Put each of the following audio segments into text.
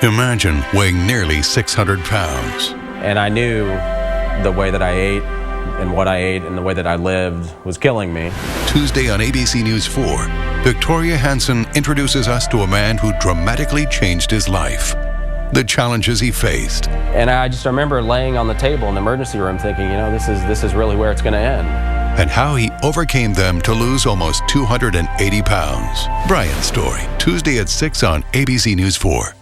Imagine weighing nearly 600 pounds. And I knew the way that I ate and what I ate and the way that I lived was killing me. Tuesday on ABC News 4, Victoria Hansen introduces us to a man who dramatically changed his life. The challenges he faced. And I just remember laying on the table in the emergency room thinking, this is really where it's going to end. And how he overcame them to lose almost 280 pounds. Brian's story, Tuesday at 6 on ABC News 4.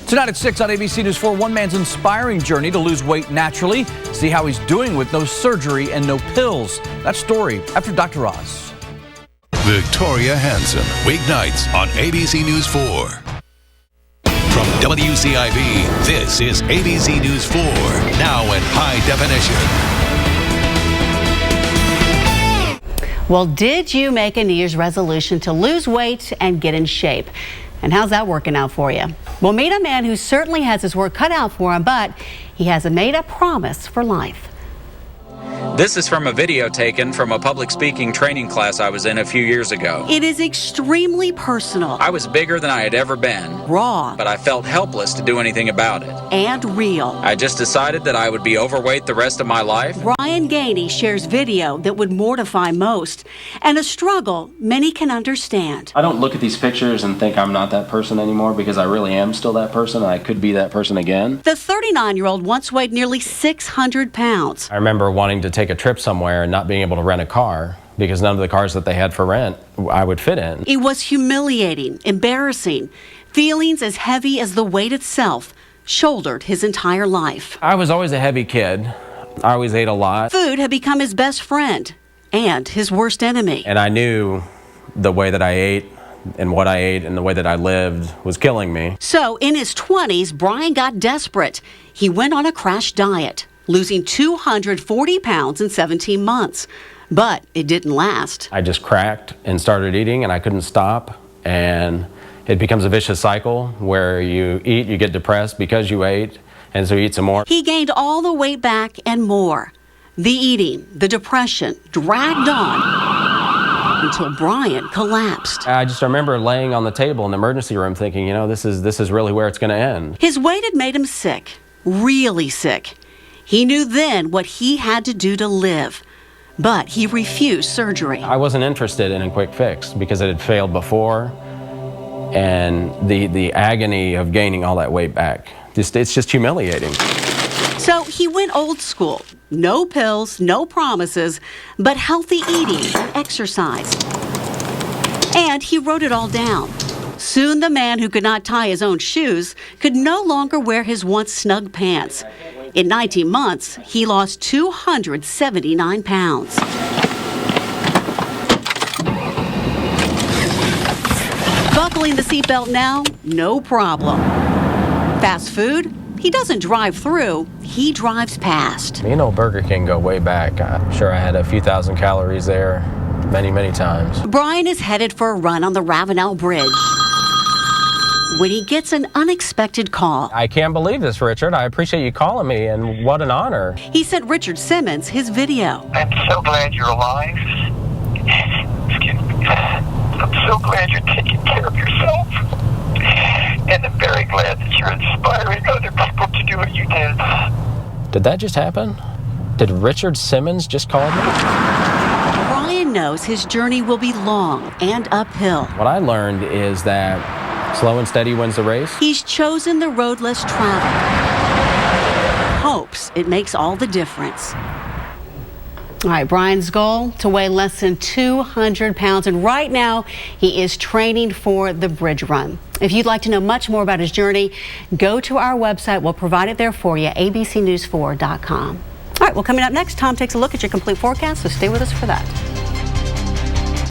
Tonight at 6 on ABC News 4, one man's inspiring journey to lose weight naturally. See how he's doing with no surgery and no pills. That story after Dr. Oz. Victoria Hansen, weeknights on ABC News 4. From WCIB, this is ABC News 4, now in high definition. Well, did you make a New Year's resolution to lose weight and get in shape? And how's that working out for you? We'll meet a man who certainly has his work cut out for him, but he has made a promise for life. This is from a video taken from a public speaking training class I was in a few years ago. It is extremely personal. I was bigger than I had ever been. Raw. But I felt helpless to do anything about it. And real. I just decided that I would be overweight the rest of my life. Ryan Gainey shares video that would mortify most, and a struggle many can understand. I don't look at these pictures and think I'm not that person anymore because I really am still that person and I could be that person again. The 39-year-old once weighed nearly 600 pounds. I remember wanting to take a trip somewhere and not being able to rent a car because none of the cars that they had for rent I would fit in. It was humiliating, embarrassing, feelings as heavy as the weight itself shouldered his entire life. I was always a heavy kid. I always ate a lot. Food had become his best friend and his worst enemy. And I knew the way that I ate and what I ate and the way that I lived was killing me. So in his 20s, Brian got desperate. He went on a crash diet, losing 240 pounds in 17 months. But it didn't last. I just cracked and started eating and I couldn't stop. And it becomes a vicious cycle where you eat, you get depressed because you ate, and so you eat some more. He gained all the weight back and more. The eating, the depression dragged on until Brian collapsed. I just remember laying on the table in the emergency room thinking, this is really where it's going to end. His weight had made him sick, really sick. He knew then what he had to do to live, but he refused surgery. I wasn't interested in a quick fix because it had failed before, and the agony of gaining all that weight back, it's just humiliating. So he went old school. No pills, no promises, but healthy eating and exercise. And he wrote it all down. Soon the man who could not tie his own shoes could no longer wear his once snug pants. In 19 months, he lost 279 pounds. Buckling the seatbelt now, no problem. Fast food? He doesn't drive through, he drives past. Me and old Burger King go way back. I'm sure I had a few thousand calories there many, many times. Brian is headed for a run on the Ravenel Bridge when he gets an unexpected call. I can't believe this, Richard. I appreciate you calling me, and what an honor. He sent Richard Simmons his video. I'm so glad you're alive. Excuse me. I'm so glad you're taking care of yourself. And I'm very glad that you're inspiring other people to do what you did. Did that just happen? Did Richard Simmons just call me? Brian knows his journey will be long and uphill. What I learned is that slow and steady wins the race. He's chosen the road less traveled. Hopes it makes all the difference. All right, Brian's goal, to weigh less than 200 pounds. And right now, he is training for the bridge run. If you'd like to know much more about his journey, go to our website. We'll provide it there for you, abcnews4.com. All right, well, coming up next, Tom takes a look at your complete forecast, so stay with us for that.